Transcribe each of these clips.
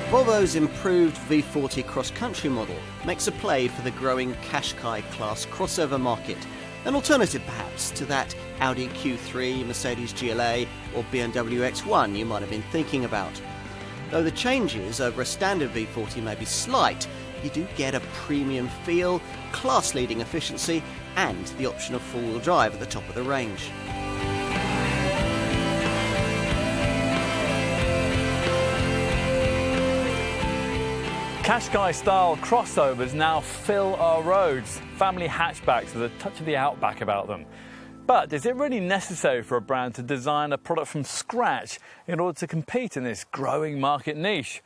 Volvo's improved V40 cross-country model makes a play for the growing Qashqai-class crossover market, an alternative perhaps to that Audi Q3, Mercedes GLA or BMW X1 you might have been thinking about. Though the changes over a standard V40 may be slight, you do get a premium feel, class-leading efficiency and the option of four-wheel drive at the top of the range. Qashqai-style crossovers now fill our roads, family hatchbacks with a touch of the outback about them. But is it really necessary for a brand to design a product from scratch in order to compete in this growing market niche?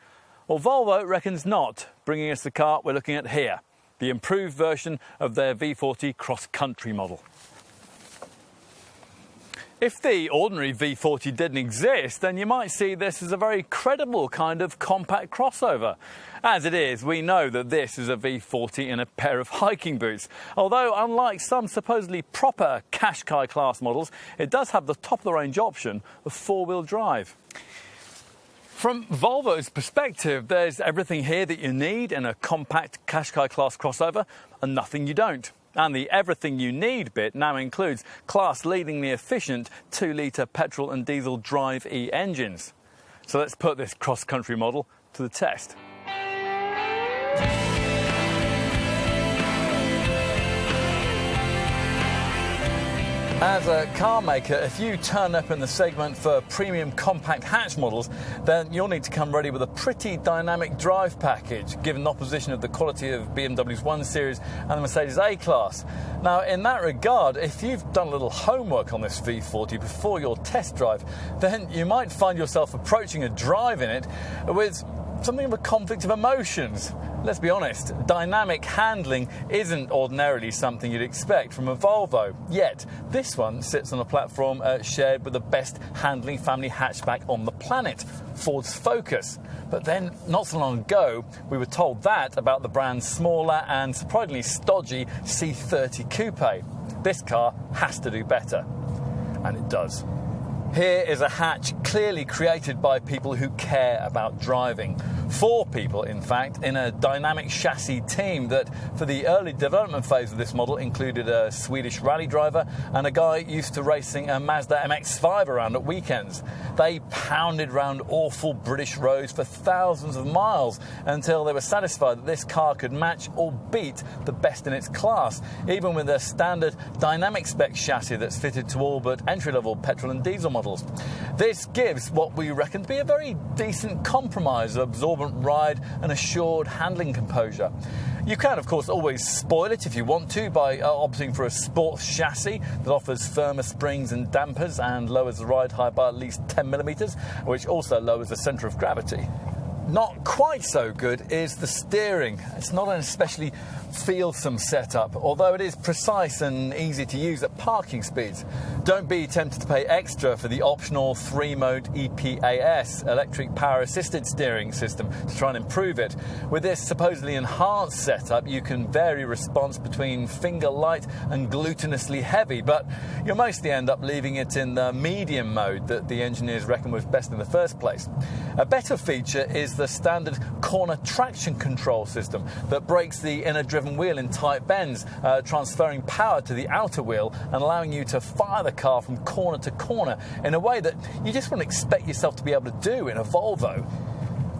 Well, Volvo reckons not, bringing us the car we're looking at here, the improved version of their V40 cross-country model. If the ordinary V40 didn't exist, then you might see this as a very credible kind of compact crossover. As it is, we know that this is a V40 in a pair of hiking boots. Although, unlike some supposedly proper Qashqai-class models, it does have the top-of-the-range option of four-wheel drive. From Volvo's perspective, there's everything here that you need in a compact Qashqai-class crossover and nothing you don't. And the everything you need bit now includes class-leadingly efficient 2-litre petrol and diesel Drive E engines. So let's put this cross-country model to the test. As a car maker, if you turn up in the segment for premium compact hatch models, then you'll need to come ready with a pretty dynamic drive package, given the opposition of the quality of BMW's 1 Series and the Mercedes A-Class. Now, in that regard, if you've done a little homework on this V40 before your test drive, then you might find yourself approaching a drive in it with something of a conflict of emotions. Let's be honest, dynamic handling isn't ordinarily something you'd expect from a Volvo. Yet, this one sits on a platform shared with the best handling family hatchback on the planet, Ford's Focus. But then, not so long ago, we were told that about the brand's smaller and surprisingly stodgy C30 Coupe. This car has to do better. And it does. Here is a hatch clearly created by people who care about driving. 4 people, in fact, in a dynamic chassis team that, for the early development phase of this model, included a Swedish rally driver and a guy used to racing a Mazda MX-5 around at weekends. They pounded round awful British roads for thousands of miles until they were satisfied that this car could match or beat the best in its class, even with a standard dynamic spec chassis that's fitted to all but entry-level petrol and diesel models. This gives what we reckon to be a very decent compromise of absorbent ride and assured handling composure. You can, of course, always spoil it if you want to by opting for a sports chassis that offers firmer springs and dampers and lowers the ride height by at least 10mm, which also lowers the centre of gravity. Not quite so good is the steering. It's not an especially feelsome setup, although it is precise and easy to use at parking speeds. Don't be tempted to pay extra for the optional 3-mode EPAS, electric power assisted steering system, to try and improve it. With this supposedly enhanced setup, you can vary response between finger light and glutinously heavy, but you'll mostly end up leaving it in the medium mode that the engineers reckon was best in the first place. A better feature is the standard corner traction control system that brakes the inner driven wheel in tight bends, transferring power to the outer wheel and allowing you to fire the car from corner to corner in a way that you just wouldn't expect yourself to be able to do in a Volvo.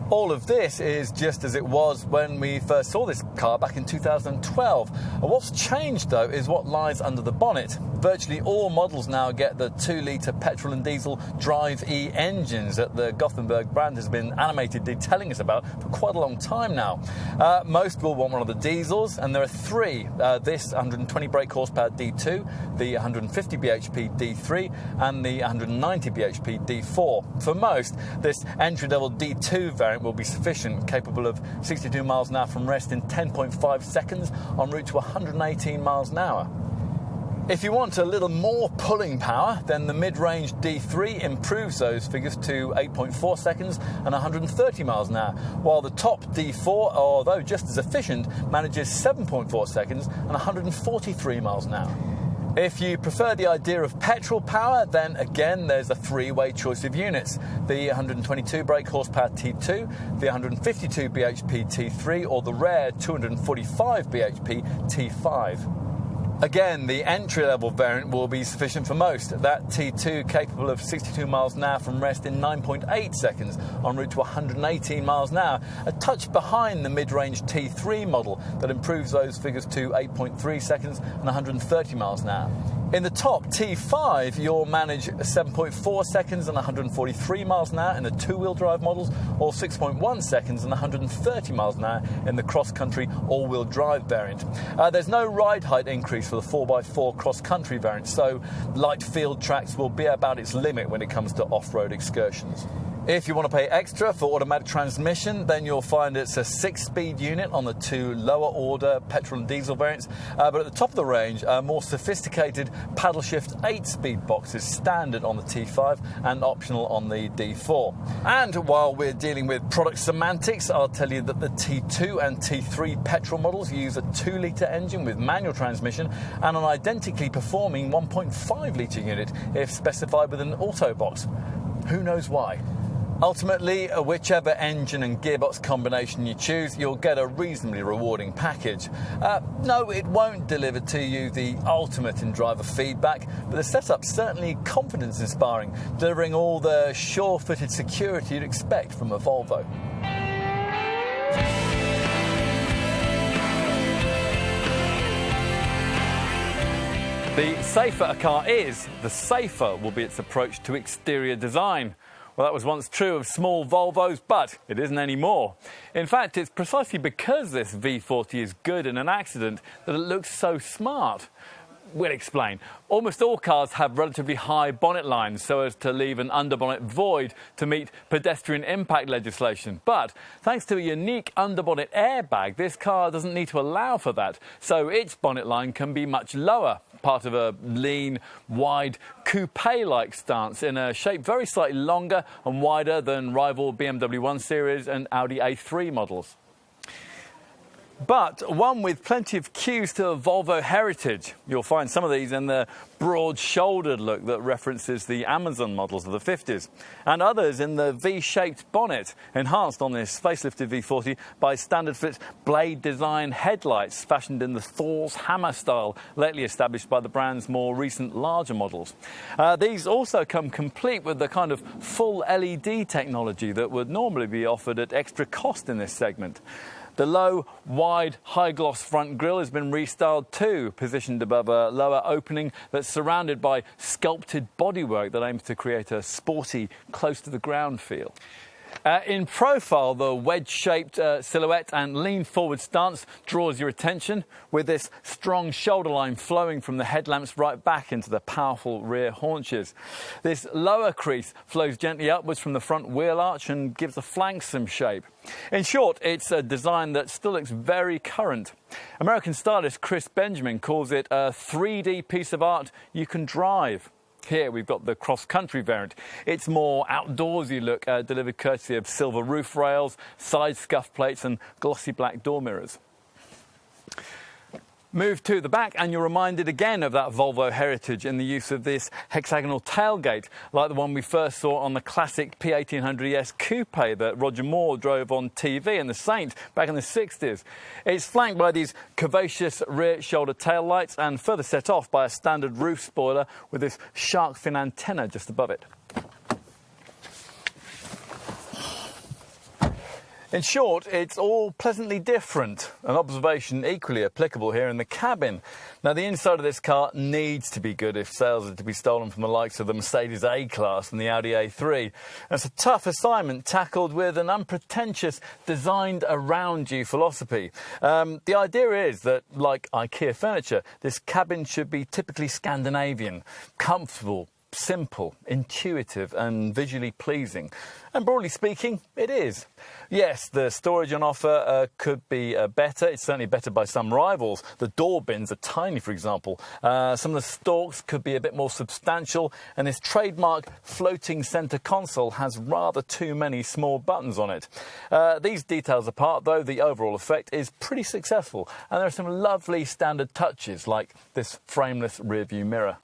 All of this is just as it was when we first saw this car back in 2012. What's changed, though, is what lies under the bonnet. Virtually all models now get the 2-litre petrol and diesel Drive E engines that the Gothenburg brand has been animatedly telling us about for quite a long time now. Most will want one of the diesels, and there are 3. This 120 brake horsepower D2, the 150 bhp D3, and the 190 bhp D4. For most, this entry-level D2 variant will be sufficient, capable of 62 miles an hour from rest in 10.5 seconds en route to 118 miles an hour. If you want a little more pulling power, then the mid-range D3 improves those figures to 8.4 seconds and 130 miles an hour, while the top D4, although just as efficient, manages 7.4 seconds and 143 miles an hour. If you prefer the idea of petrol power, then again there's a three-way choice of units. The 122 brake horsepower T2, the 152 bhp T3 or the rare 245 bhp T5. Again, the entry-level variant will be sufficient for most. That T2 capable of 62 miles an hour from rest in 9.8 seconds en route to 118 miles an hour, a touch behind the mid-range T3 model that improves those figures to 8.3 seconds and 130 miles an hour. In the top T5, you'll manage 7.4 seconds and 143 miles an hour in the two-wheel drive models, or 6.1 seconds and 130 miles an hour in the cross-country all-wheel drive variant. There's no ride height increase for the 4x4 cross-country variant, so light field tracks will be about its limit when it comes to off-road excursions. If you want to pay extra for automatic transmission, then you'll find it's a 6-speed unit on the two lower-order petrol and diesel variants. But at the top of the range, a more sophisticated paddle-shift 8-speed box is standard on the T5 and optional on the D4. And while we're dealing with product semantics, I'll tell you that the T2 and T3 petrol models use a 2-litre engine with manual transmission and an identically performing 1.5-litre unit if specified with an auto box. Who knows why? Ultimately, whichever engine and gearbox combination you choose, you'll get a reasonably rewarding package. No, it won't deliver to you the ultimate in driver feedback, but the setup's certainly confidence-inspiring, delivering all the sure-footed security you'd expect from a Volvo. The safer a car is, the safer will be its approach to exterior design. Well, that was once true of small Volvos, but it isn't anymore. In fact, it's precisely because this V40 is good in an accident that it looks so smart. We'll explain. Almost all cars have relatively high bonnet lines so as to leave an underbonnet void to meet pedestrian impact legislation. But thanks to a unique underbonnet airbag, this car doesn't need to allow for that, so its bonnet line can be much lower, part of a lean, wide, coupe-like stance in a shape very slightly longer and wider than rival BMW 1 Series and Audi A3 models. But one with plenty of cues to Volvo heritage. You'll find some of these in the broad-shouldered look that references the Amazon models of the 50s, and others in the V-shaped bonnet, enhanced on this facelifted V40 by standard-fit blade design headlights fashioned in the Thor's hammer style, lately established by the brand's more recent larger models. These also come complete with the kind of full LED technology that would normally be offered at extra cost in this segment. The low, wide, high-gloss front grille has been restyled too, positioned above a lower opening that's surrounded by sculpted bodywork that aims to create a sporty, close-to-the-ground feel. In profile, the wedge-shaped silhouette and lean-forward stance draws your attention, with this strong shoulder line flowing from the headlamps right back into the powerful rear haunches. This lower crease flows gently upwards from the front wheel arch and gives the flanks some shape. In short, it's a design that still looks very current. American stylist Chris Benjamin calls it a 3D piece of art you can drive. Here we've got the cross-country variant. It's more outdoorsy look, delivered courtesy of silver roof rails, side scuff plates and glossy black door mirrors. Move to the back and you're reminded again of that Volvo heritage in the use of this hexagonal tailgate, like the one we first saw on the classic P1800ES coupe that Roger Moore drove on TV in The Saint back in the 60s. It's flanked by these curvaceous rear shoulder tail lights and further set off by a standard roof spoiler with this shark fin antenna just above it. In short, it's all pleasantly different, an observation equally applicable here in the cabin. Now, the inside of this car needs to be good if sales are to be stolen from the likes of the Mercedes A-Class and the Audi A3. It's a tough assignment tackled with an unpretentious, designed-around-you philosophy. The idea is that, like IKEA furniture, this cabin should be typically Scandinavian, comfortable, simple, intuitive and visually pleasing. And broadly speaking, it is. Yes, the storage on offer could be better. It's certainly better by some rivals. The door bins are tiny, for example. Some of the stalks could be a bit more substantial, and this trademark floating centre console has rather too many small buttons on it. These details apart, though, the overall effect is pretty successful, and there are some lovely standard touches like this frameless rear-view mirror.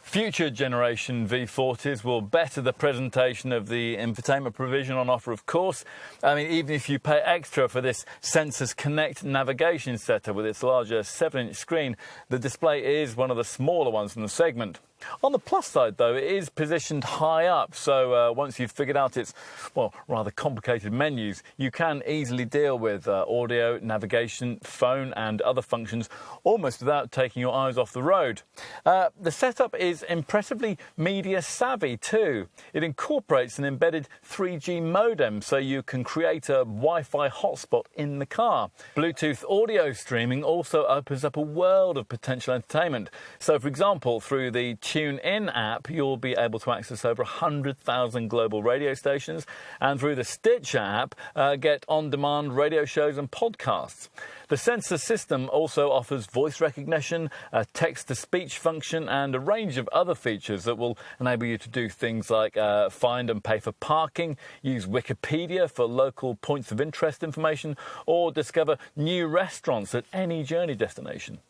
Future generation V40s will better the presentation of the infotainment provision on offer, of course. I mean, even if you pay extra for this Sensors Connect navigation setup with its larger 7-inch screen, the display is one of the smaller ones in the segment. On the plus side, though, it is positioned high up, so once you've figured out its, well, rather complicated menus, you can easily deal with audio, navigation, phone and other functions almost without taking your eyes off the road. The setup is impressively media savvy too. It incorporates an embedded 3G modem, so you can create a Wi-Fi hotspot in the car. Bluetooth audio streaming also opens up a world of potential entertainment. So, for example, through the TuneIn app, you'll be able to access over 100,000 global radio stations, and through the Stitcher app, get on-demand radio shows and podcasts. The sensor system also offers voice recognition, a text-to-speech function, and a range of other features that will enable you to do things like find and pay for parking, use Wikipedia for local points of interest information, or discover new restaurants at any journey destination.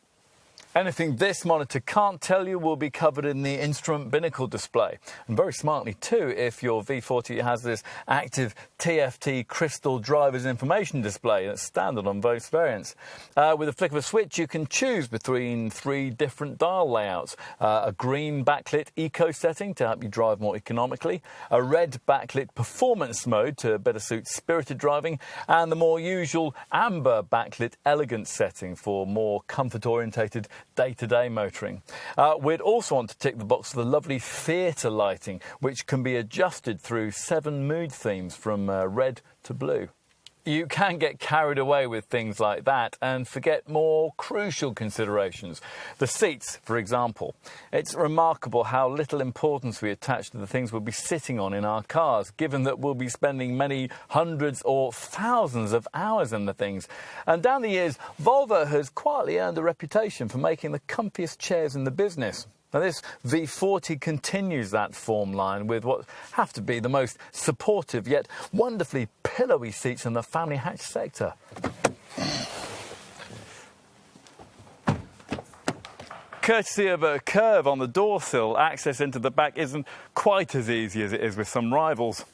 Anything this monitor can't tell you will be covered in the instrument binnacle display. And very smartly too, if your V40 has this active TFT crystal driver's information display that's standard on most variants. With a flick of a switch, you can choose between 3 different dial layouts. A green backlit eco setting to help you drive more economically, a red backlit performance mode to better suit spirited driving, and the more usual amber backlit elegance setting for more comfort-orientated day-to-day motoring. We'd also want to tick the box for the lovely theatre lighting, which can be adjusted through 7 mood themes from red to blue. You can get carried away with things like that and forget more crucial considerations. The seats, for example. It's remarkable how little importance we attach to the things we'll be sitting on in our cars, given that we'll be spending many hundreds or thousands of hours in the things. And down the years, Volvo has quietly earned a reputation for making the comfiest chairs in the business. Now, this V40 continues that form line with what have to be the most supportive yet wonderfully pillowy seats in the family hatch sector. Courtesy of a curve on the door sill, access into the back isn't quite as easy as it is with some rivals.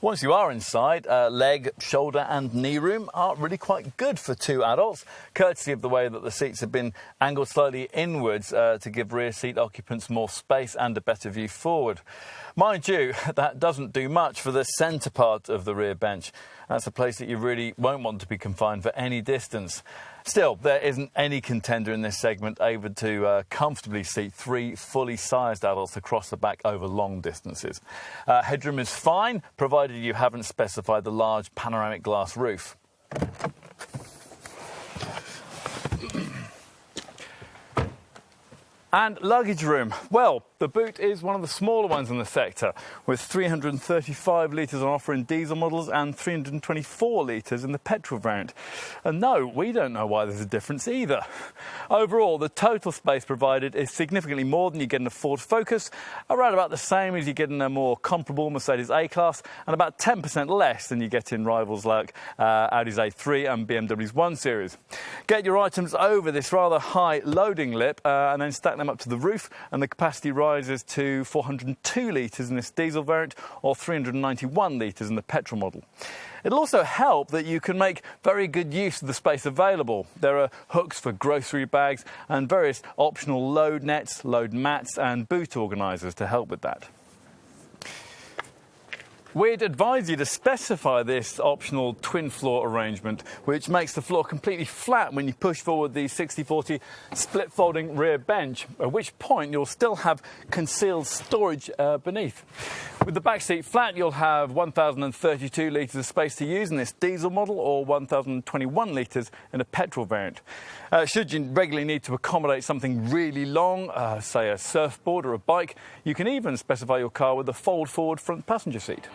Once you are inside, leg, shoulder and knee room are really quite good for 2 adults, courtesy of the way that the seats have been angled slightly inwards to give rear seat occupants more space and a better view forward. Mind you, that doesn't do much for the centre part of the rear bench. That's a place that you really won't want to be confined for any distance. Still, there isn't any contender in this segment able to comfortably seat 3 fully sized adults across the back over long distances. Headroom is fine, provided you haven't specified the large panoramic glass roof. And luggage room. Well, the boot is one of the smaller ones in the sector, with 335 litres on offer in diesel models and 324 litres in the petrol variant. And no, we don't know why there's a difference either. Overall, the total space provided is significantly more than you get in a Ford Focus, around about the same as you get in a more comparable Mercedes A-Class, and about 10% less than you get in rivals like Audi's A3 and BMW's 1 Series. Get your items over this rather high loading lip and then stack them up to the roof, and the capacity rises to 402 litres in this diesel variant or 391 litres in the petrol model. It'll also help that you can make very good use of the space available. There are hooks for grocery bags and various optional load nets, load mats and boot organisers to help with that. We'd advise you to specify this optional twin floor arrangement, which makes the floor completely flat when you push forward the 60/40 split folding rear bench, at which point you'll still have concealed storage beneath. With the back seat flat, you'll have 1,032 litres of space to use in this diesel model, or 1,021 litres in a petrol variant. Should you regularly need to accommodate something really long, say a surfboard or a bike, you can even specify your car with a fold-forward front passenger seat.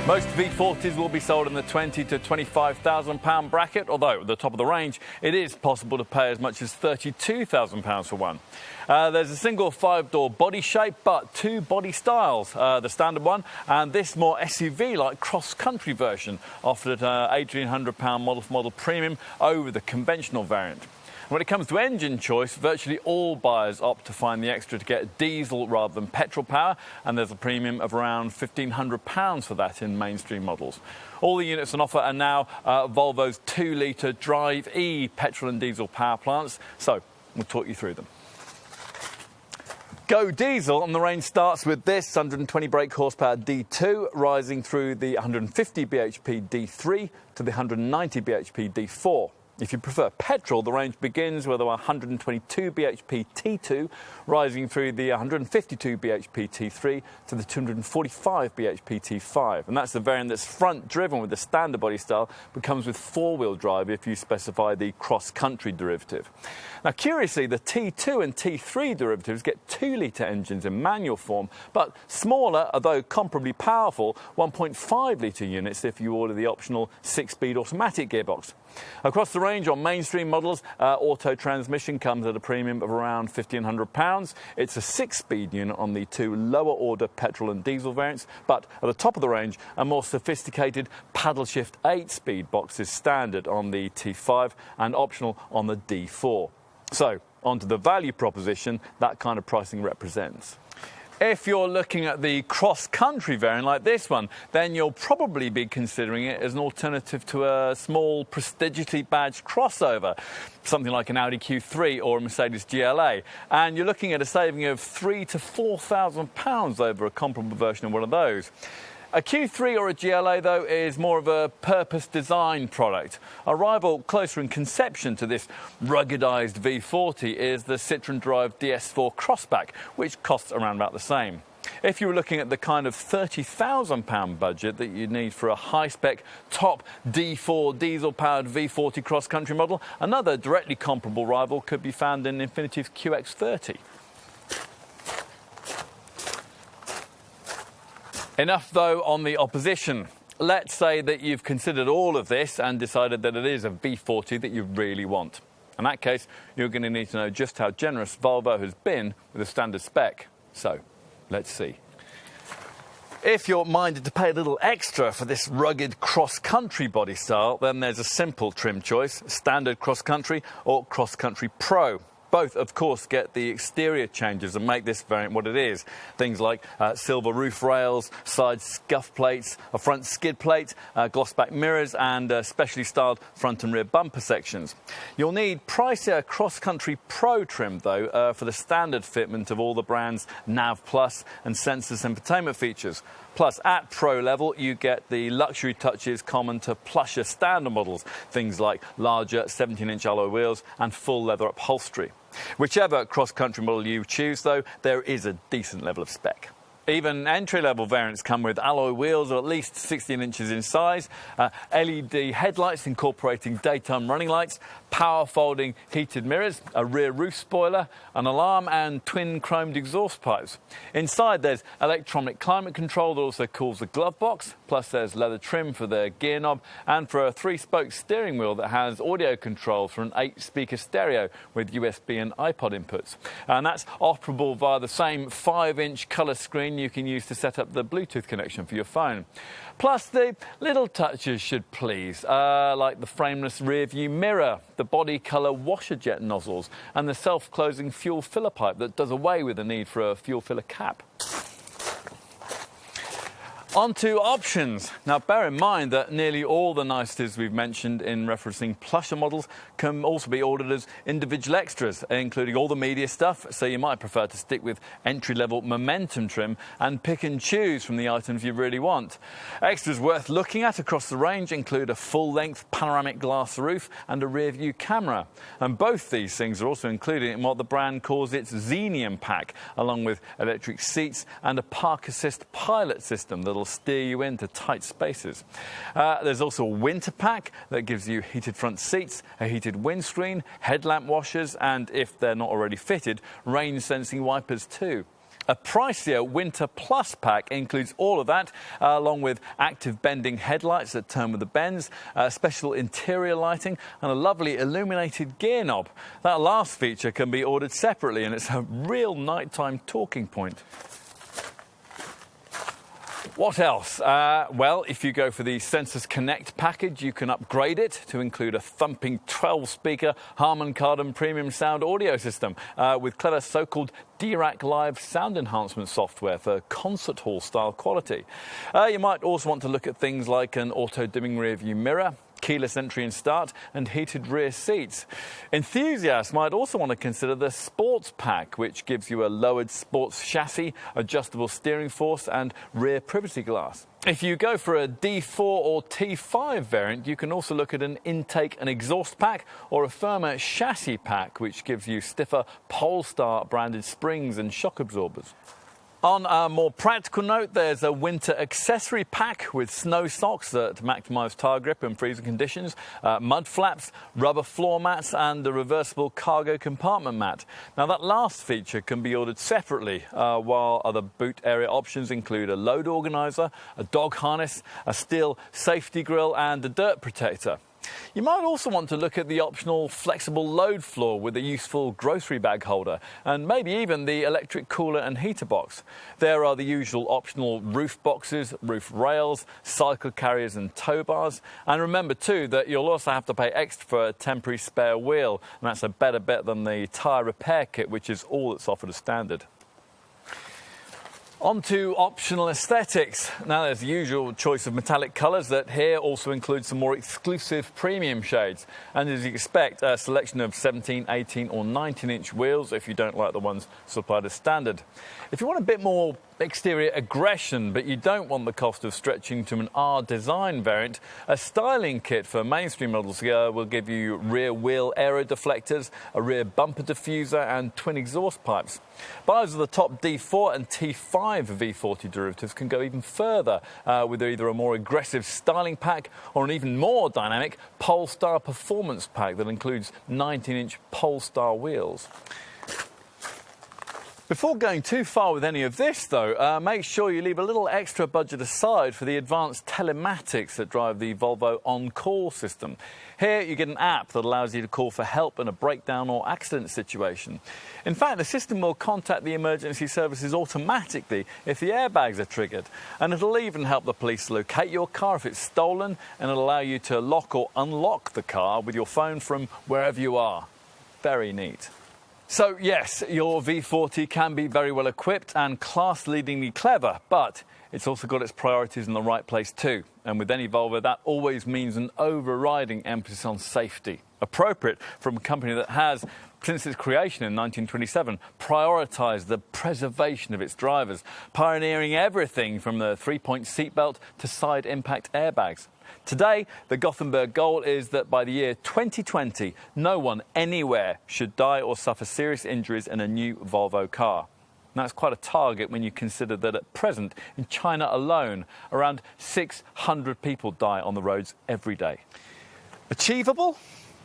Most V40s will be sold in the £20,000 to £25,000 bracket, although at the top of the range it is possible to pay as much as £32,000 for one. There's a single 5-door body shape, but 2 body styles, the standard one and this more SUV-like cross-country version, offered at £1,800 model-for-model premium over the conventional variant. When it comes to engine choice, virtually all buyers opt to find the extra to get diesel rather than petrol power, and there's a premium of around £1,500 for that in mainstream models. All the units on offer are now Volvo's 2-litre Drive E petrol and diesel power plants, so we'll talk you through them. Go diesel, and the range starts with this 120 brake horsepower D2, rising through the 150 bhp D3 to the 190 bhp D4. If you prefer petrol, the range begins with a 122 bhp T2, rising through the 152 bhp T3 to the 245 bhp T5. And that's the variant that's front-driven with the standard body style, but comes with 4-wheel drive if you specify the cross-country derivative. Now, curiously, the T2 and T3 derivatives get 2-litre engines in manual form, but smaller, although comparably powerful, 1.5-litre units if you order the optional 6-speed automatic gearbox. Across the range on mainstream models, auto transmission comes at a premium of around £1,500. It's a 6-speed unit on the 2 lower-order petrol and diesel variants, but at the top of the range, a more sophisticated paddle shift 8-speed box is standard on the T5 and optional on the D4. So, onto the value proposition that kind of pricing represents. If you're looking at the cross-country variant like this one, then you'll probably be considering it as an alternative to a small, prestigiously badged crossover, something like an Audi Q3 or a Mercedes GLA. And you're looking at a saving of £3,000 to £4,000 over a comparable version of one of those. A Q3 or a GLA, though, is more of a purpose-designed product. A rival closer in conception to this ruggedised V40 is the Citroën-derived DS4 Crossback, which costs around about the same. If you were looking at the kind of £30,000 budget that you'd need for a high-spec, top D4 diesel-powered V40 cross-country model, another directly comparable rival could be found in Infiniti's QX30. Enough, though, on the opposition. Let's say that you've considered all of this and decided that it is a V40 that you really want. In that case, you're going to need to know just how generous Volvo has been with a standard spec. So, let's see. If you're minded to pay a little extra for this rugged cross-country body style, then there's a simple trim choice: Standard Cross-Country or Cross-Country Pro. Both, of course, get the exterior changes and make this variant what it is. Things like silver roof rails, side scuff plates, a front skid plate, gloss back mirrors and specially styled front and rear bumper sections. You'll need pricier Cross-Country Pro trim, though, for the standard fitment of all the brand's Nav Plus and Sensors infotainment features. Plus, at Pro level, you get the luxury touches common to plusher standard models, things like larger 17-inch alloy wheels and full leather upholstery. Whichever cross-country model you choose, though, there is a decent level of spec. Even entry-level variants come with alloy wheels of at least 16 inches in size, LED headlights incorporating daytime running lights, power-folding heated mirrors, a rear roof spoiler, an alarm and twin chromed exhaust pipes. Inside there's electronic climate control that also cools the glove box, plus there's leather trim for the gear knob and for a 3-spoke steering wheel that has audio control for an 8-speaker stereo with USB and iPod inputs. And that's operable via the same 5-inch colour screen you can use to set up the Bluetooth connection for your phone. Plus, the little touches should please, like the frameless rear view mirror, the body colour washer jet nozzles and the self-closing fuel filler pipe that does away with the need for a fuel filler cap. On to options. Now, bear in mind that nearly all the niceties we've mentioned in referencing plusher models can also be ordered as individual extras, including all the media stuff, so you might prefer to stick with entry-level momentum trim and pick and choose from the items you really want. Extras worth looking at across the range include a full-length panoramic glass roof and a rear-view camera. And both these things are also included in what the brand calls its Xenium pack, along with electric seats and a park assist pilot system that'll steer you into tight spaces. There's also a winter pack that gives you heated front seats, a heated windscreen, headlamp washers, and if they're not already fitted, rain sensing wipers too. A pricier Winter Plus pack includes all of that, along with active bending headlights that turn with the bends, special interior lighting, and a lovely illuminated gear knob. That last feature can be ordered separately, and it's a real nighttime talking point. What else? Well, if you go for the Sensus Connect package, you can upgrade it to include a thumping 12-speaker Harman Kardon premium sound audio system with clever so-called Dirac Live sound enhancement software for concert hall style quality. You might also want to look at things like an auto-dimming rear-view mirror, keyless entry and start, and heated rear seats. Enthusiasts might also want to consider the Sports Pack, which gives you a lowered sports chassis, adjustable steering force, and rear privacy glass. If you go for a D4 or T5 variant, you can also look at an intake and exhaust pack or a firmer chassis pack, which gives you stiffer Polestar branded springs and shock absorbers. On a more practical note, there's a winter accessory pack with snow socks that maximise tyre grip in freezing conditions, mud flaps, rubber floor mats and a reversible cargo compartment mat. Now that last feature can be ordered separately, while other boot area options include a load organiser, a dog harness, a steel safety grille and a dirt protector. You might also want to look at the optional flexible load floor with a useful grocery bag holder and maybe even the electric cooler and heater box. There are the usual optional roof boxes, roof rails, cycle carriers and tow bars. And remember too that you'll also have to pay extra for a temporary spare wheel, and that's a better bet than the tyre repair kit, which is all that's offered as standard. On to optional aesthetics. Now there's the usual choice of metallic colours that here also includes some more exclusive premium shades. And as you expect, a selection of 17, 18 or 19-inch wheels if you don't like the ones supplied as standard. If you want a bit more exterior aggression, but you don't want the cost of stretching to an R design variant, a styling kit for mainstream models will give you rear wheel aero deflectors, a rear bumper diffuser and twin exhaust pipes. Buyers of the top D4 and T5 V40 derivatives can go even further with either a more aggressive styling pack or an even more dynamic Polestar performance pack that includes 19-inch Polestar wheels. Before going too far with any of this, though, make sure you leave a little extra budget aside for the advanced telematics that drive the Volvo On-Call system. Here you get an app that allows you to call for help in a breakdown or accident situation. In fact, the system will contact the emergency services automatically if the airbags are triggered, and it'll even help the police locate your car if it's stolen, and it'll allow you to lock or unlock the car with your phone from wherever you are. Very neat. So yes, your V40 can be very well equipped and class-leadingly clever, but it's also got its priorities in the right place too. And with any Volvo, that always means an overriding emphasis on safety. Appropriate from a company that has, since its creation in 1927, prioritised the preservation of its drivers, pioneering everything from the three-point seatbelt to side impact airbags. Today, the Gothenburg goal is that by the year 2020, no one anywhere should die or suffer serious injuries in a new Volvo car. And that's quite a target when you consider that at present, in China alone, around 600 people die on the roads every day. Achievable?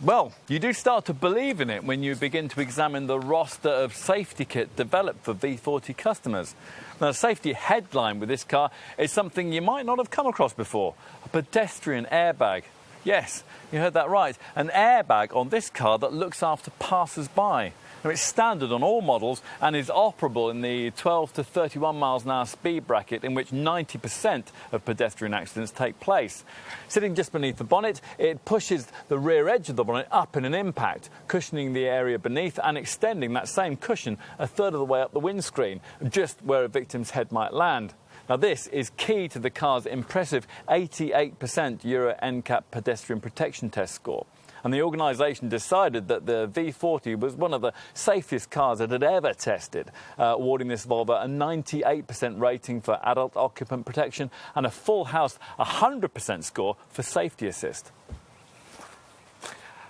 Well, you do start to believe in it when you begin to examine the roster of safety kit developed for V40 customers. Now, the safety headline with this car is something you might not have come across before: a pedestrian airbag. Yes, you heard that right. An airbag on this car that looks after passers-by. Now, it's standard on all models and is operable in the 12 to 31 miles an hour speed bracket in which 90% of pedestrian accidents take place. Sitting just beneath the bonnet, it pushes the rear edge of the bonnet up in an impact, cushioning the area beneath and extending that same cushion a third of the way up the windscreen, just where a victim's head might land. Now this is key to the car's impressive 88% Euro NCAP pedestrian protection test score. And the organisation decided that the V40 was one of the safest cars it had ever tested, awarding this Volvo a 98% rating for adult occupant protection and a full house 100% score for safety assist.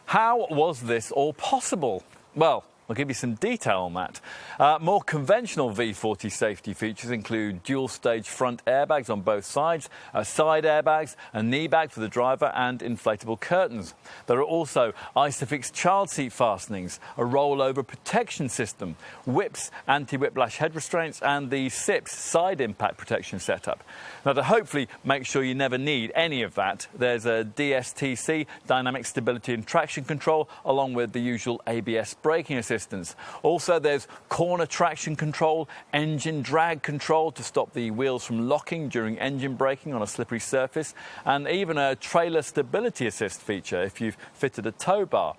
How was this all possible? Well, I'll give you some detail on that. More conventional V40 safety features include dual-stage front airbags on both sides, side airbags, a knee bag for the driver and inflatable curtains. There are also Isofix child seat fastenings, a rollover protection system, whips, anti-whiplash head restraints and the SIPS side impact protection setup. Now, to hopefully make sure you never need any of that, there's a DSTC, dynamic stability and traction control, along with the usual ABS braking assistance. Also, there's corner traction control, engine drag control to stop the wheels from locking during engine braking on a slippery surface, and even a trailer stability assist feature if you've fitted a tow bar.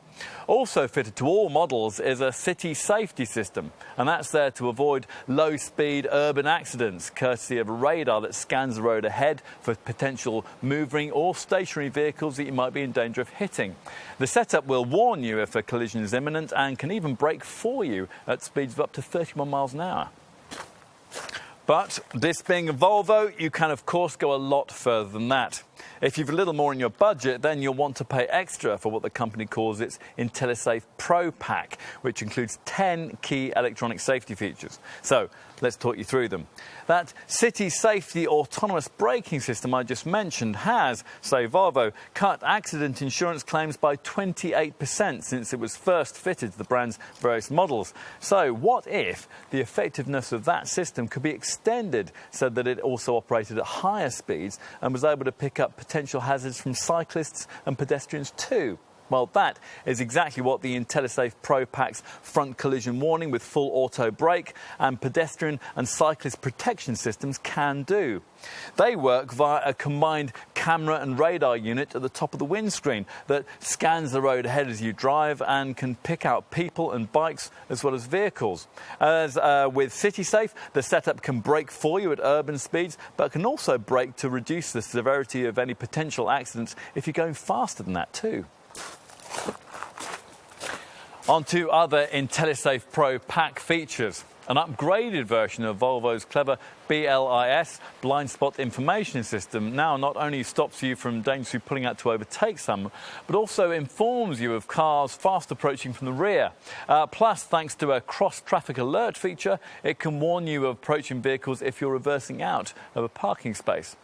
Also fitted to all models is a city safety system, and that's there to avoid low-speed urban accidents, courtesy of a radar that scans the road ahead for potential moving or stationary vehicles that you might be in danger of hitting. The setup will warn you if a collision is imminent and can even brake for you at speeds of up to 31 miles an hour. But this being a Volvo, you can of course go a lot further than that. If you've a little more in your budget, then you'll want to pay extra for what the company calls its IntelliSafe Pro Pack, which includes 10 key electronic safety features. So let's talk you through them. That city safety autonomous braking system I just mentioned has, say Volvo, cut accident insurance claims by 28% since it was first fitted to the brand's various models. So what if the effectiveness of that system could be extended so that it also operated at higher speeds and was able to pick up potential hazards from cyclists and pedestrians too? Well, that is exactly what the IntelliSafe Pro Pack's front collision warning with full auto brake and pedestrian and cyclist protection systems can do. They work via a combined camera and radar unit at the top of the windscreen that scans the road ahead as you drive and can pick out people and bikes as well as vehicles. As with CitySafe, the setup can brake for you at urban speeds, but can also brake to reduce the severity of any potential accidents if you're going faster than that too. On to other IntelliSafe Pro Pack features. An upgraded version of Volvo's clever BLIS blind spot information system now not only stops you from dangerously pulling out to overtake someone, but also informs you of cars fast approaching from the rear. Plus, thanks to a cross-traffic alert feature, it can warn you of approaching vehicles if you're reversing out of a parking space.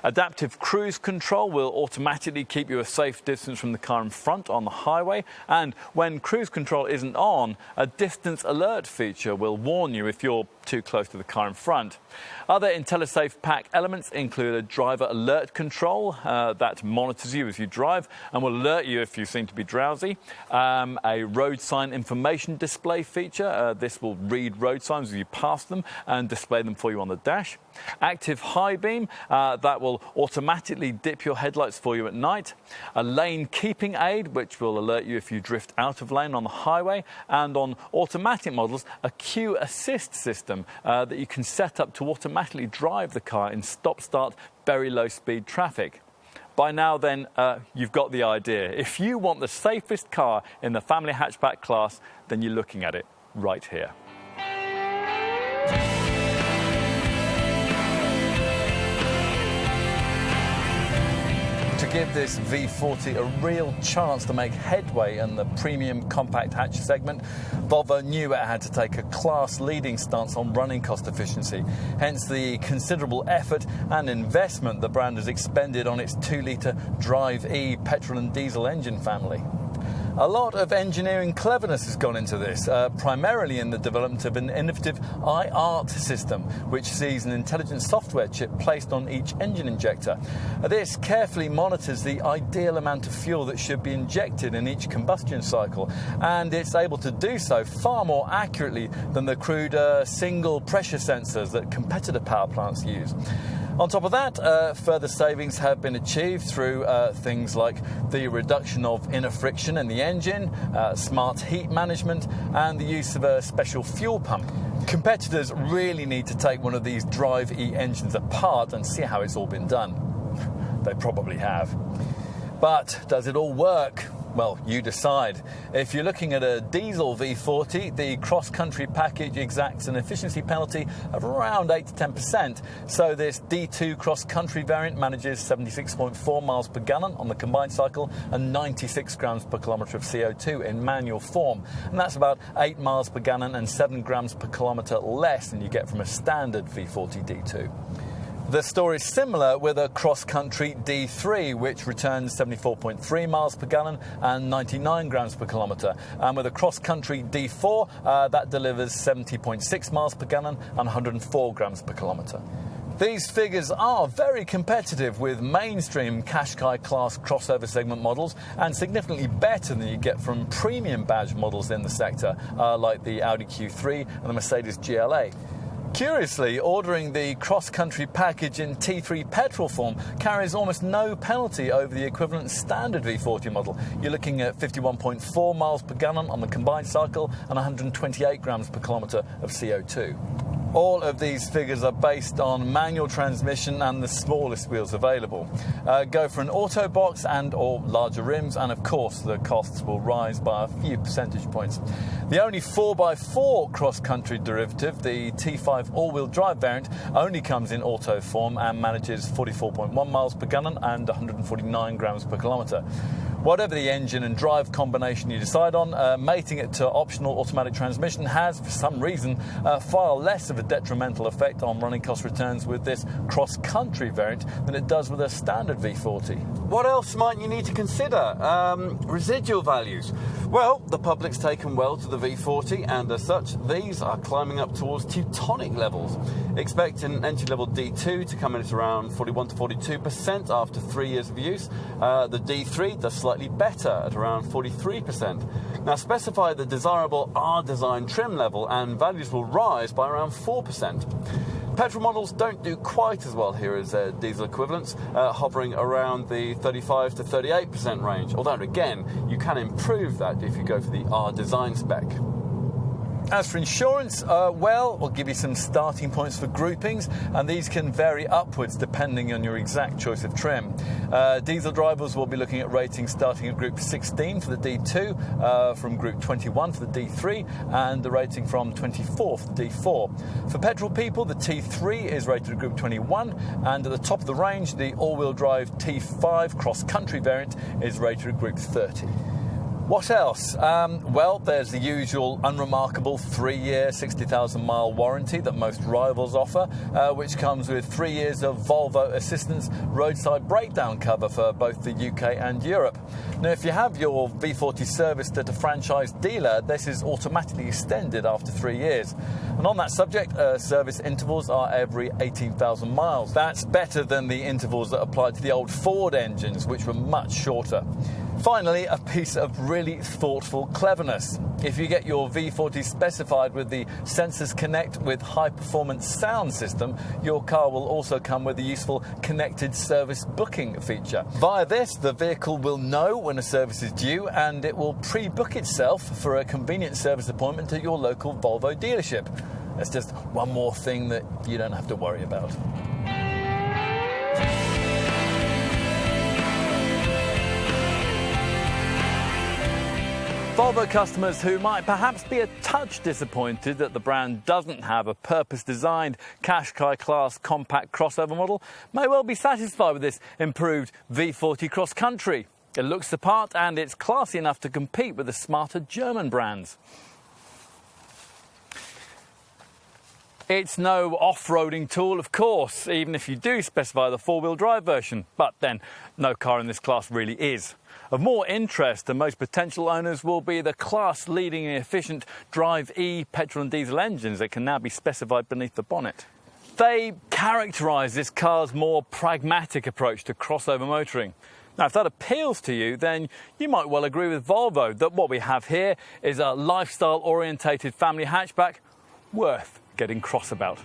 Adaptive cruise control will automatically keep you a safe distance from the car in front on the highway, and when cruise control isn't on, a distance alert feature will warn you if you're too close to the car in front. Other IntelliSafe Pack elements include a driver alert control that monitors you as you drive and will alert you if you seem to be drowsy. A road sign information display feature. This will read road signs as you pass them and display them for you on the dash. Active high beam that will automatically dip your headlights for you at night. A lane keeping aid which will alert you if you drift out of lane on the highway. And on automatic models, a queue assist system that you can set up to automatically drive the car in stop-start, very low-speed traffic. By now then, you've got the idea. If you want the safest car in the family hatchback class, then you're looking at it right here. To give this V40 a real chance to make headway in the premium compact hatch segment, Volvo knew it had to take a class-leading stance on running cost efficiency, hence the considerable effort and investment the brand has expended on its 2-litre Drive-E petrol and diesel engine family. A lot of engineering cleverness has gone into this, primarily in the development of an innovative iArt system, which sees an intelligent software chip placed on each engine injector. This carefully monitors the ideal amount of fuel that should be injected in each combustion cycle, and it's able to do so far more accurately than the crude single pressure sensors that competitor power plants use. On top of that, further savings have been achieved through things like the reduction of inner friction in the engine, smart heat management, and the use of a special fuel pump. Competitors really need to take one of these Drive E engines apart and see how it's all been done. They probably have. But does it all work? Well, you decide. If you're looking at a diesel V40, the cross-country package exacts an efficiency penalty of around 8 to 10%. So this D2 cross-country variant manages 76.4 miles per gallon on the combined cycle and 96 grams per kilometre of CO2 in manual form. And that's about 8 miles per gallon and 7 grams per kilometre less than you get from a standard V40 D2. The story is similar with a cross-country D3, which returns 74.3 miles per gallon and 99 grams per kilometre. And with a cross-country D4, that delivers 70.6 miles per gallon and 104 grams per kilometre. These figures are very competitive with mainstream Qashqai-class crossover segment models and significantly better than you get from premium badge models in the sector, like the Audi Q3 and the Mercedes GLA. Curiously, ordering the cross-country package in T3 petrol form carries almost no penalty over the equivalent standard V40 model. You're looking at 51.4 miles per gallon on the combined cycle and 128 grams per kilometre of CO2. All of these figures are based on manual transmission and the smallest wheels available. Go for an auto box and or larger rims, and of course the costs will rise by a few percentage points. The only 4x4 cross-country derivative, the T5 all-wheel drive variant, only comes in auto form and manages 44.1 miles per gallon and 149 grams per kilometre. Whatever the engine and drive combination you decide on, mating it to optional automatic transmission has, for some reason, far less of a detrimental effect on running cost returns with this cross-country variant than it does with a standard V40. What else might you need to consider? Residual values. Well, the public's taken well to the V40, and as such, these are climbing up towards Teutonic levels. Expect an entry-level D2 to come in at around 41 to 42% after 3 years of use. The D3 does slightly better at around 43%. Now, specify the desirable R-design trim level and values will rise by around 4%. Petrol models don't do quite as well here as their diesel equivalents, hovering around the 35 to 38% range, although again, you can improve that if you go for the R-design spec. As for insurance, well, we'll give you some starting points for groupings, and these can vary upwards depending on your exact choice of trim. Diesel drivers will be looking at ratings starting at Group 16 for the D2, from Group 21 for the D3, and the rating from 24 for the D4. For petrol people, the T3 is rated at Group 21, and at the top of the range, the all-wheel drive T5 cross-country variant is rated at Group 30. What else? Well, there's the usual unremarkable 3-year, 60,000-mile warranty that most rivals offer, which comes with 3 years of Volvo Assistance roadside breakdown cover for both the UK and Europe. Now, if you have your V40 serviced at a franchise dealer, this is automatically extended after 3 years. And on that subject, service intervals are every 18,000 miles. That's better than the intervals that applied to the old Ford engines, which were much shorter. Finally, a piece of really thoughtful cleverness. If you get your V40 specified with the Sensors Connect with high-performance sound system, your car will also come with the useful connected service booking feature. Via this, the vehicle will know when a service is due, and it will pre-book itself for a convenient service appointment at your local Volvo dealership. That's just one more thing that you don't have to worry about. Volvo customers who might perhaps be a touch disappointed that the brand doesn't have a purpose-designed Qashqai-class compact crossover model may well be satisfied with this improved V40 cross-country. It looks the part and it's classy enough to compete with the smarter German brands. It's no off-roading tool, of course, even if you do specify the four-wheel drive version, but then no car in this class really is. Of more interest to most potential owners will be the class-leading and efficient Drive E petrol and diesel engines that can now be specified beneath the bonnet. They characterise this car's more pragmatic approach to crossover motoring. Now, if that appeals to you, then you might well agree with Volvo that what we have here is a lifestyle-orientated family hatchback worth getting cross about.